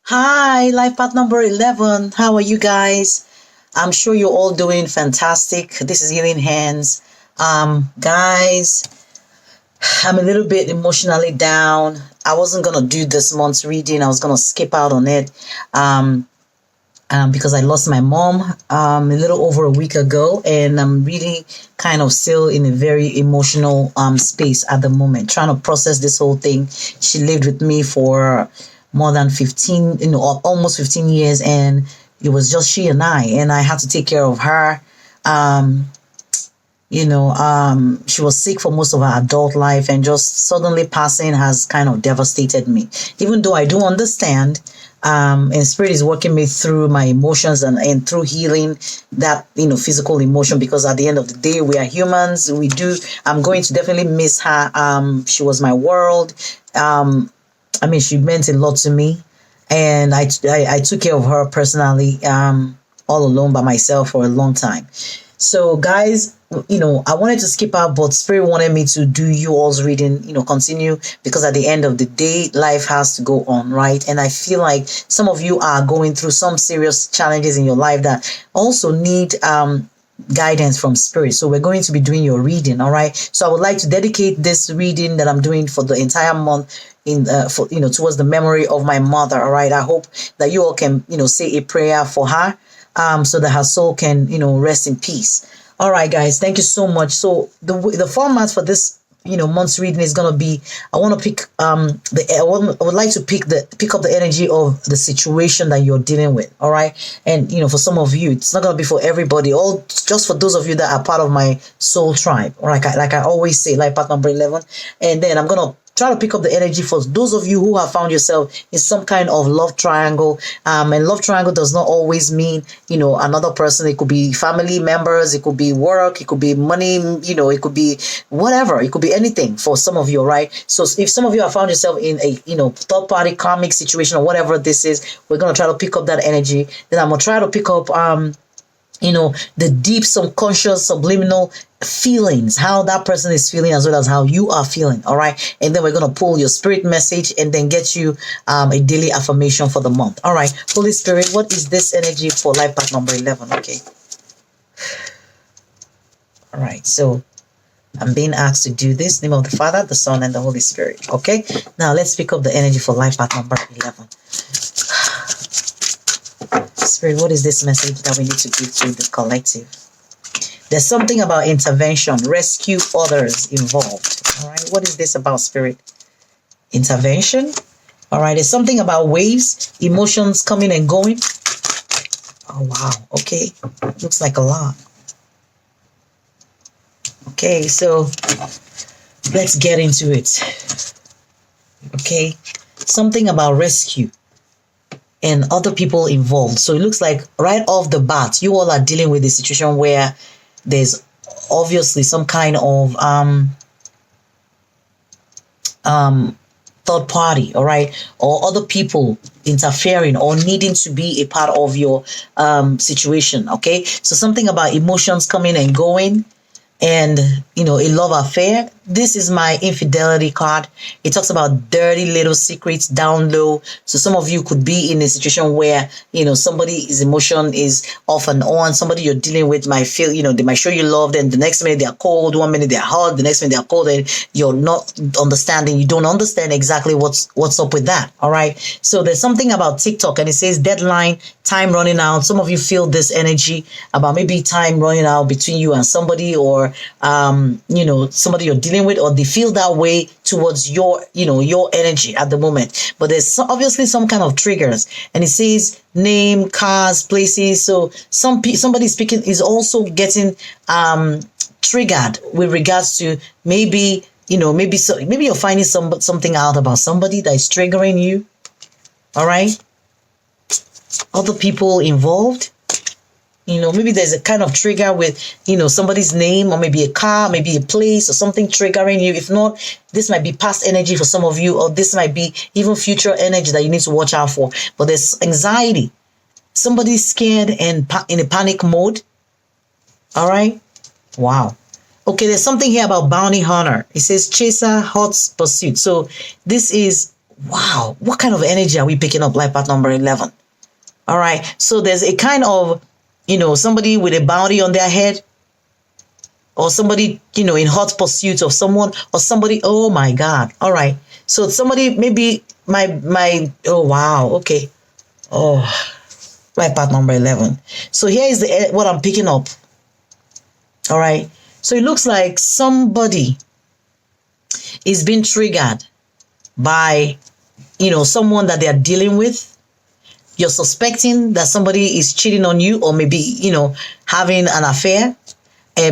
Hi, life path number 11. How are you guys? I'm sure you're all doing fantastic. This is Healing Hands. Guys, I'm a little bit emotionally down. I wasn't going to do this month's reading. I was going to skip out on it because I lost my mom a little over a week ago, and I'm really kind of still in a very emotional space at the moment, trying to process this whole thing. She lived with me for more than 15, almost 15 years, and it was just she and I had to take care of her. Um, she was sick for most of her adult life, and just suddenly passing has kind of devastated me. Even though I do understand, and Spirit is working me through my emotions and through healing that, physical emotion, because at the end of the day, we are humans. I'm going to definitely miss her. She was my world. She meant a lot to me, and I took care of her personally, all alone by myself for a long time. So, guys, I wanted to skip out, but Spirit wanted me to do you all's reading, continue, because at the end of the day, life has to go on, right? And I feel like some of you are going through some serious challenges in your life that also need guidance from Spirit. So we're going to be doing your reading, all right? So I would like to dedicate this reading that I'm doing for the entire month towards the memory of my mother, all right? I hope that you all can, say a prayer for her, so that her soul can, rest in peace. All right, guys, thank you so much. So the format for this, month's reading is gonna be, I want to pick I would like to pick up the energy of the situation that you're dealing with. All right, and for some of you, it's not gonna be for everybody. All just for those of you that are part of my soul tribe. All right, like I always say, like part number 11, and then I'm gonna try to pick up the energy for those of you who have found yourself in some kind of love triangle. And love triangle does not always mean, another person. It could be family members, it could be work, it could be money, it could be whatever. It could be anything for some of you, right? So if some of you have found yourself in a, third party karmic situation or whatever this is, we're going to try to pick up that energy. Then I'm going to try to pick up, the deep subconscious subliminal feelings, how that person is feeling as well as how you are feeling. All right, and then we're going to pull your spirit message and then get you a daily affirmation for the month. All right, Holy Spirit, what is this energy for life path number 11? Okay, all right, so I'm being asked to do this. In the name of the Father, the Son, and the Holy Spirit. Okay, now let's pick up the energy for life path number 11. Spirit, what is this message that we need to give to the collective? There's something about intervention, rescue others involved. All right, what is this about, Spirit? Intervention. All right, there's something about waves, emotions coming and going. Oh, wow. Okay, looks like a lot. Okay, so let's get into it. Okay, something about rescue and other people involved. So it looks like right off the bat, you all are dealing with a situation where there's obviously some kind of third party, all right, or other people interfering or needing to be a part of your situation. Okay, so something about emotions coming and going, and a love affair. This is my infidelity card. It talks about dirty little secrets down low. So some of you could be in a situation where somebody's emotion is off and on. Somebody you're dealing with might feel, they might show you love, then the next minute they're cold, 1 minute they're hot, the next minute they're cold, and you're not understanding. You don't understand exactly what's up with that. All right, so there's something about TikTok, and it says deadline, time running out. Some of you feel this energy about maybe time running out between you and somebody, or somebody you're dealing with, or they feel that way towards your energy at the moment. But there's obviously some kind of triggers, and it says name, cars, places. So somebody speaking is also getting triggered with regards to maybe you're finding something out about somebody that is triggering you. All right, other people involved. Maybe there's a kind of trigger with, somebody's name, or maybe a car, maybe a place or something triggering you. If not, this might be past energy for some of you, or this might be even future energy that you need to watch out for. But there's anxiety. Somebody's scared and in a panic mode. All right. Wow. Okay, there's something here about bounty hunter. It says chaser, hot pursuit. So this is Wow, what kind of energy are we picking up, life path number 11? All right, so there's a kind of, somebody with a bounty on their head, or somebody, in hot pursuit of someone, or somebody, oh my God. All right, so somebody, maybe oh wow, okay. Oh, life path number 11. So here is what I'm picking up. All right, so it looks like somebody is being triggered by, someone that they are dealing with. You're suspecting that somebody is cheating on you, or maybe, having an affair,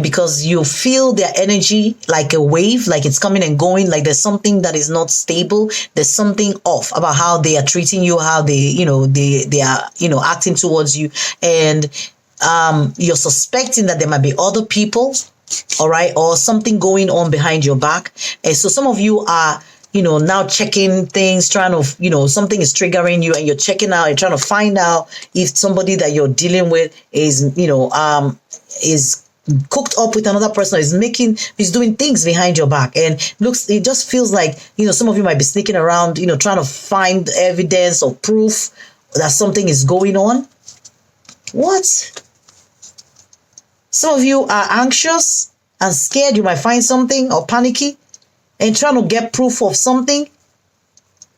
because you feel their energy like a wave, like it's coming and going, like there's something that is not stable. There's something off about how they are treating you, how they, they are, acting towards you. And you're suspecting that there might be other people, all right, or something going on behind your back. And so some of you are, now checking things, trying to, something is triggering you, and you're checking out and trying to find out if somebody that you're dealing with is, is cooked up with another person, is doing things behind your back. And it just feels like, some of you might be sneaking around, trying to find evidence or proof that something is going on. What? Some of you are anxious and scared you might find something, or panicky, and trying to get proof of something.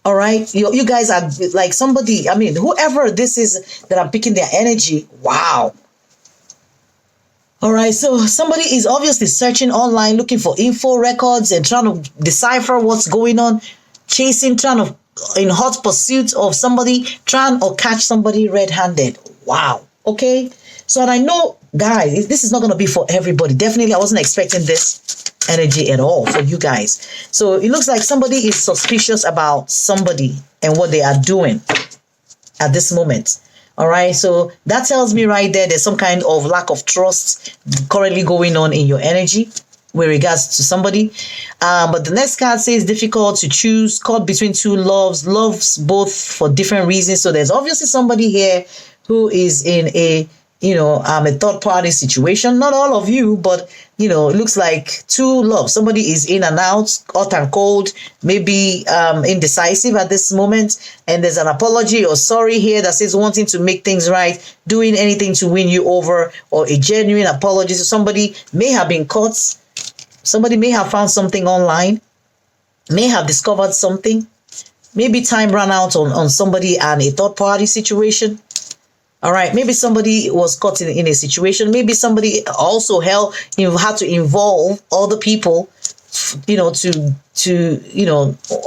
All right, you guys are like somebody, whoever this is that I'm picking their energy. Wow. All right, so somebody is obviously searching online, looking for info records and trying to decipher what's going on, chasing, in hot pursuit of somebody, trying to catch somebody red-handed. Wow. Okay. So, and I know, guys, this is not going to be for everybody. Definitely, I wasn't expecting this energy at all for you guys. So it looks like somebody is suspicious about somebody and what they are doing at this moment. All right, so that tells me right there's some kind of lack of trust currently going on in your energy with regards to somebody. But the next card says difficult to choose, caught between two loves both for different reasons. So there's obviously somebody here who is in a third party situation. Not all of you, but it looks like two loves. Somebody is in and out, hot and cold, maybe indecisive at this moment. And there's an apology or sorry here that says wanting to make things right, doing anything to win you over, or a genuine apology. So somebody may have been caught. Somebody may have found something online, may have discovered something. Maybe time ran out on somebody and a third party situation. All right, maybe somebody was caught in a situation. Maybe somebody also had to involve other people, to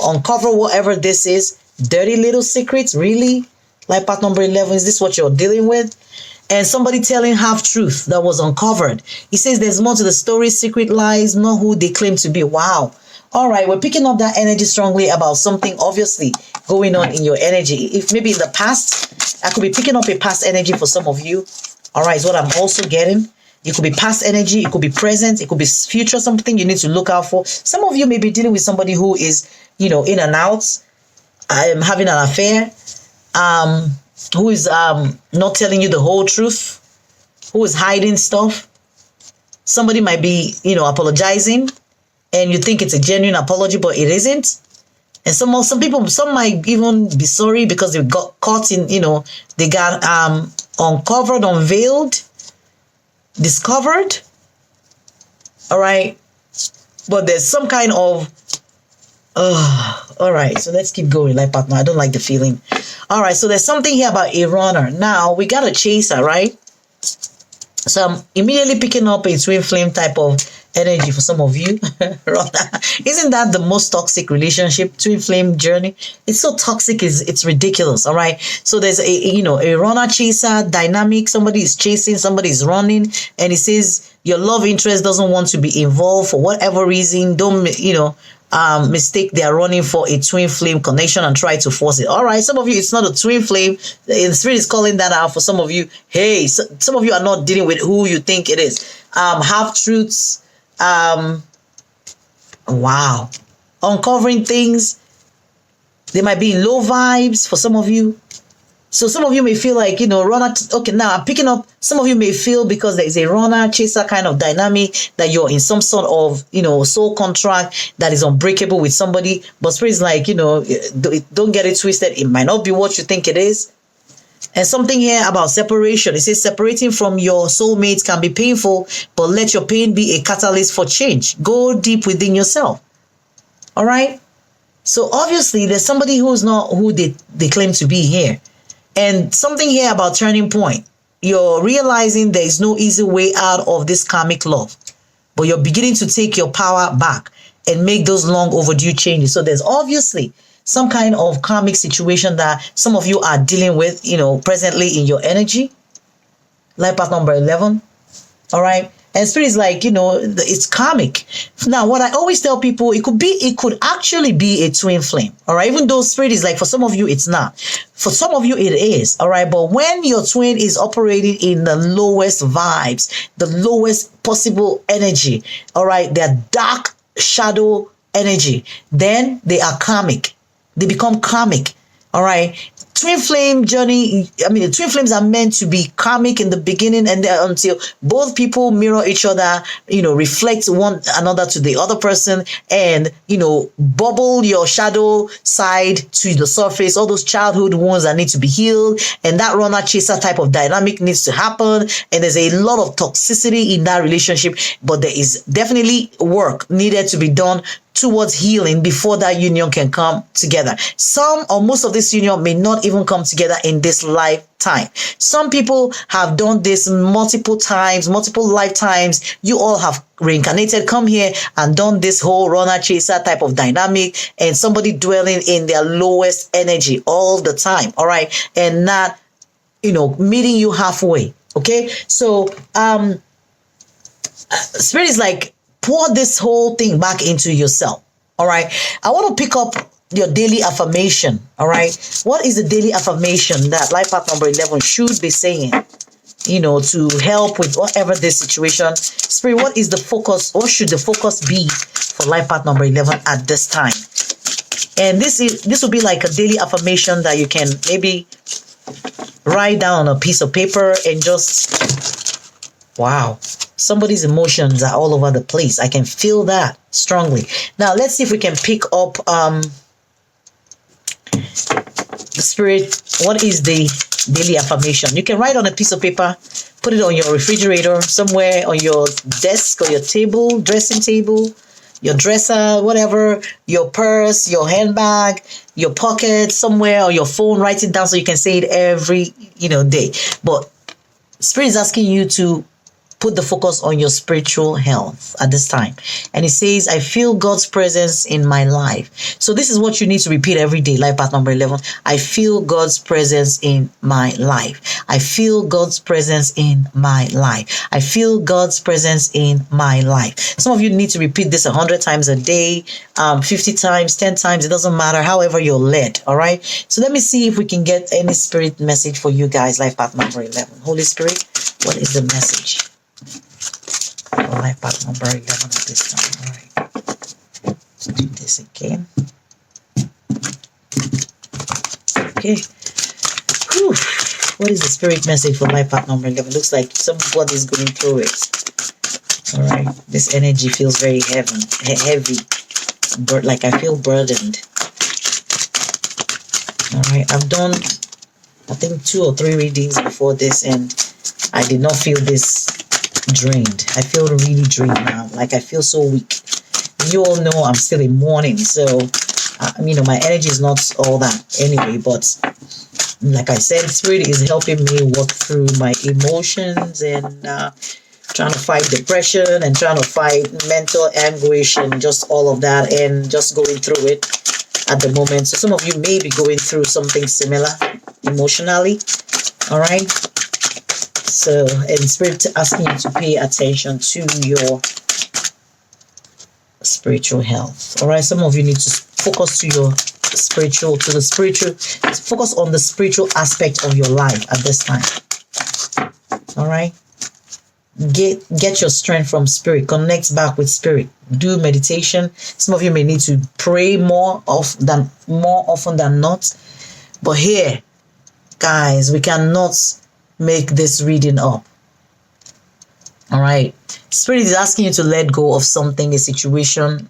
uncover whatever this is. Dirty little secrets, really? Like part number 11, is this what you're dealing with? And somebody telling half truth that was uncovered. He says there's more to the story, secret lies, not who they claim to be. Wow. All right, we're picking up that energy strongly about something obviously going on in your energy. If maybe in the past, I could be picking up a past energy for some of you. All right, is what I'm also getting. It could be past energy, it could be present, it could be future, something you need to look out for. Some of you may be dealing with somebody who is, in and out, having an affair, who is not telling you the whole truth, who is hiding stuff. Somebody might be, apologizing, and you think it's a genuine apology, but it isn't. And some might even be sorry because they got caught in, they got uncovered, unveiled, discovered. All right. But there's some kind of, all right. So let's keep going, like partner. I don't like the feeling. All right. So there's something here about a runner. Now we got a chaser, right? So I'm immediately picking up a twin flame type of energy for some of you. Isn't that the most toxic relationship? Twin flame journey. It's so toxic, it's ridiculous. All right. So there's a runner chaser dynamic. Somebody is chasing, somebody is running, and it says your love interest doesn't want to be involved for whatever reason. Don't mistake they are running for a twin flame connection and try to force it. All right, some of you, it's not a twin flame. The spirit is calling that out for some of you. Hey, some of you are not dealing with who you think it is. Half truths. Wow, uncovering things. They might be in low vibes for some of you. So some of you may feel like, runner. Okay, now I'm picking up. Some of you may feel because there is a runner chaser kind of dynamic that you're in some sort of, soul contract that is unbreakable with somebody. But Spirit is like, don't get it twisted. It might not be what you think it is. And something here about separation. It says separating from your soulmates can be painful, but let your pain be a catalyst for change. Go deep within yourself. All right. So obviously there's somebody who's not who they claim to be here. And something here about turning point. You're realizing there is no easy way out of this karmic love, but you're beginning to take your power back and make those long overdue changes. So there's obviously some kind of karmic situation that some of you are dealing with, presently in your energy. Life path number 11. All right. And Spirit is like, it's karmic. Now, what I always tell people, it could actually be a twin flame. All right. Even though Spirit is like, for some of you, it's not. For some of you, it is. All right. But when your twin is operating in the lowest vibes, the lowest possible energy, all right, their dark shadow energy, then they are karmic. They become karmic. All right. Twin flame journey, the twin flames are meant to be karmic in the beginning and then until both people mirror each other, reflect one another to the other person and, bubble your shadow side to the surface, all those childhood wounds that need to be healed. And that runner chaser type of dynamic needs to happen. And there's a lot of toxicity in that relationship, but there is definitely work needed to be done towards healing before that union can come together. Some or most of this union may not even come together in this lifetime. Some people have done this multiple times, multiple lifetimes. You all have reincarnated, come here and done this whole runner chaser type of dynamic and somebody dwelling in their lowest energy all the time. All right. And not, meeting you halfway. Okay. So, Spirit is like, pour this whole thing back into yourself. All right. I want to pick up your daily affirmation. All right. What is the daily affirmation that life path number 11 should be saying, to help with whatever this situation? Spirit, what is the focus? What should the focus be for life path number 11 at this time? And this will be like a daily affirmation that you can maybe write down on a piece of paper and just, wow. Somebody's emotions are all over the place. I can feel that strongly. Now, let's see if we can pick up the Spirit. What is the daily affirmation? You can write on a piece of paper, put it on your refrigerator, somewhere on your desk or your table, dressing table, your dresser, whatever, your purse, your handbag, your pocket, somewhere, or your phone. Write it down so you can say it every, day. But Spirit is asking you to put the focus on your spiritual health at this time. And it says, I feel God's presence in my life. So this is what you need to repeat every day. Life path number 11. I feel God's presence in my life. I feel God's presence in my life. I feel God's presence in my life. Some of you need to repeat this 100 times a day, 50 times, 10 times. It doesn't matter, however you're led. All right. So let me see if we can get any Spirit message for you guys. Life path number 11. Holy Spirit, what is the message? Life path number 11 at this time. All right. Let's do this again. Okay. Whew. What is the Spirit message for life path number 11? Looks like somebody's going through it. All right. This energy feels very heavy. But like I feel burdened. All right. I've done, I think, 2 or 3 readings before this, and I did not feel this drained. I feel really drained now. Like I feel so weak. You all know I'm still in mourning, so my energy is not all that anyway. But like I said, Spirit is helping me work through my emotions and trying to fight depression and trying to fight mental anguish and just all of that and just going through it at the moment. So some of you may be going through something similar emotionally. All right. So, and Spirit asking you to pay attention to your spiritual health. All right. Some of you need to focus focus on the spiritual aspect of your life at this time. All right. Get your strength from Spirit. Connect back with Spirit. Do meditation. Some of you may need to pray more often than not. But here, Guys, we cannot make this reading up. All right. Spirit is asking you to let go of something, a situation,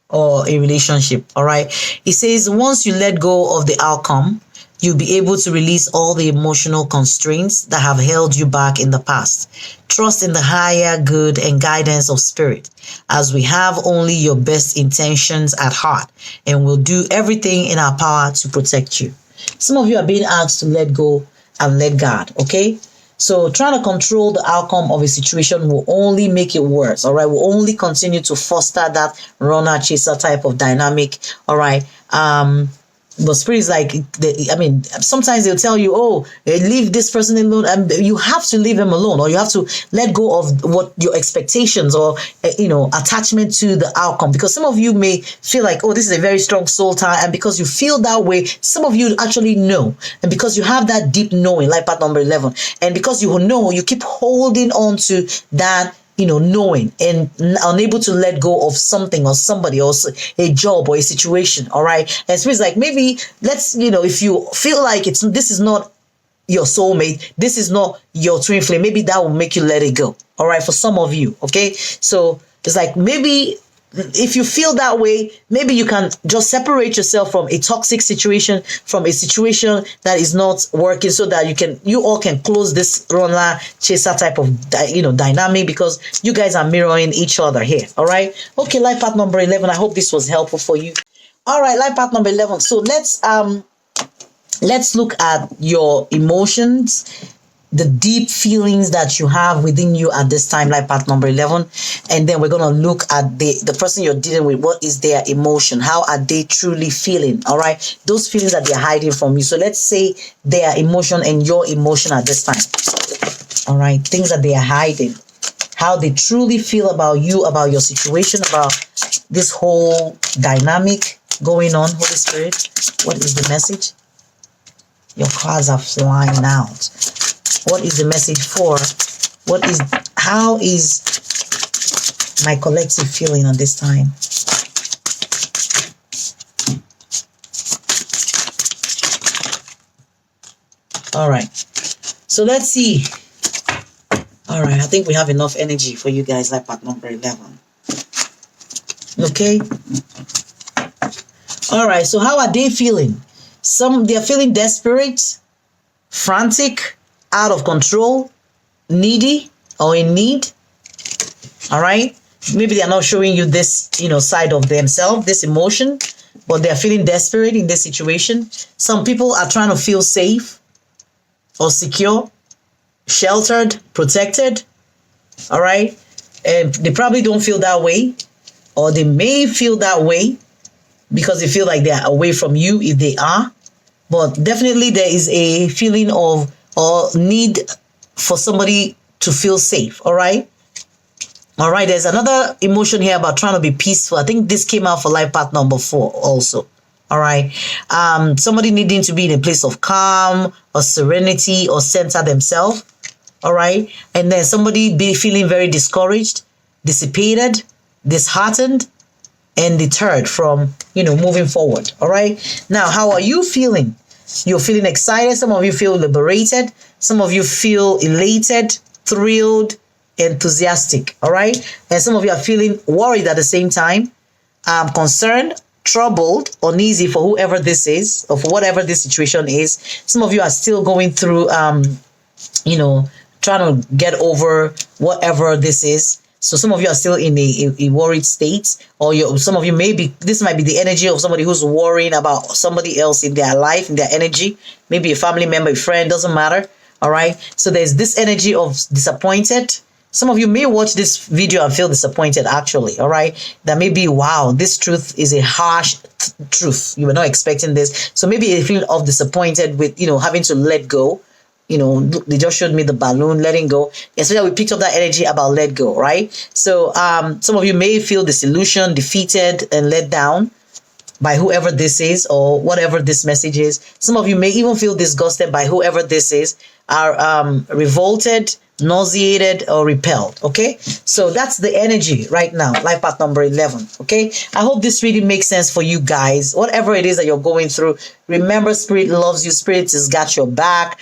or a relationship. All right. It says once you let go of the outcome, you'll be able to release all the emotional constraints that have held you back in the past. Trust in the higher good and guidance of spirit, as we have only your best intentions at heart and will do everything in our power to protect you. Some of you are being asked to let go and let God, okay? So trying to control the outcome of a situation will only make it worse, all right? Will only continue to foster that runner chaser type of dynamic, all right? But spirit is like, sometimes they'll tell you, oh, leave this person alone, and you have to leave him alone, or you have to let go of what your expectations or, attachment to the outcome. Because some of you may feel like, oh, this is a very strong soul tie, and because you feel that way, some of you actually know, and because you have that deep knowing, like part number 11, and because you know, you keep holding on to that, knowing and unable to let go of something or somebody or a job or a situation. All right. And it's like, maybe if you feel like this is not your soulmate, this is not your twin flame, maybe that will make you let it go. All right. For some of you. Okay. So it's like, maybe if you feel that way, maybe you can just separate yourself from a toxic situation, from a situation that is not working, so that you all can close this runner chaser type of dynamic, because you guys are mirroring each other here. All right. Okay. Life path number 11. I hope this was helpful for you. All right. Life path number 11. So let's look at your emotions, the deep feelings that you have within you at this time, like part number 11. And then we're going to look at the person you're dealing with. What is their emotion? How are they truly feeling? All right. Those feelings that they're hiding from you. So let's say their emotion and your emotion at this time. All right. Things that they are hiding. How they truly feel about you, about your situation, about this whole dynamic going on. Holy Spirit, what is the message? Your cards are flying out. What is the message for? How is my collective feeling at this time? All right. So let's see. All right. I think we have enough energy for you guys, like part number 11. Okay. All right. So how are they feeling? They're feeling desperate, frantic, out of control, needy, or in need. All right. Maybe they're not showing you this, side of themselves, this emotion, but they're feeling desperate in this situation. Some people are trying to feel safe or secure, sheltered, protected. All right. And they probably don't feel that way, or they may feel that way because they feel like they're away from you, if they are. But definitely there is a feeling of or need for somebody to feel safe. All right. All right. There's another emotion here about trying to be peaceful. I think this came out for life path number 4 also. All right. Somebody needing to be in a place of calm or serenity or center themselves. All right. And then somebody be feeling very discouraged, dissipated, disheartened, and deterred from, moving forward. All right. Now, how are you feeling? You're feeling excited. Some of you feel liberated. Some of you feel elated, thrilled, enthusiastic. All right. And some of you are feeling worried at the same time, concerned, troubled, uneasy for whoever this is or for whatever this situation is. Some of you are still going through, trying to get over whatever this is. So some of you are still in a worried state, or some of you this might be the energy of somebody who's worrying about somebody else in their life, in their energy, maybe a family member, a friend, doesn't matter. All right. So there's this energy of disappointed. Some of you may watch this video and feel disappointed, actually. All right. That may be, wow, this truth is a harsh truth. You were not expecting this. So maybe a feeling of disappointed with, having to let go. They just showed me the balloon, letting go. Especially we picked up that energy about let go, right? So some of you may feel disillusioned, defeated, and let down by whoever this is or whatever this message is. Some of you may even feel disgusted by whoever this is, are revolted, nauseated or repelled. Okay, so that's the energy right now, life path number 11. Okay, I hope this really makes sense for you guys. Whatever it is that you're going through, remember, spirit loves you. Spirit has got your back.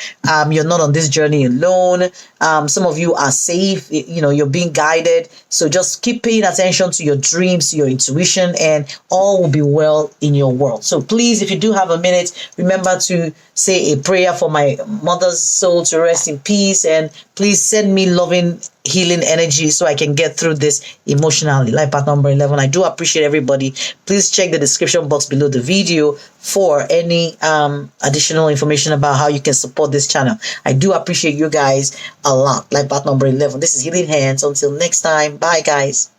You're not on this journey alone. Some of you are safe. You're being guided. So just keep paying attention to your dreams, to your intuition, and all will be well in your world. So please, if you do have a minute, remember to say a prayer for my mother's soul to rest in peace, and please send me loving healing energy so I can get through this emotionally. Life path number 11. I do appreciate everybody. Please check the description box below the video for any additional information about how you can support this channel. I do appreciate you guys a lot. Life path number 11. This is Healing Hands. Until next time, bye guys.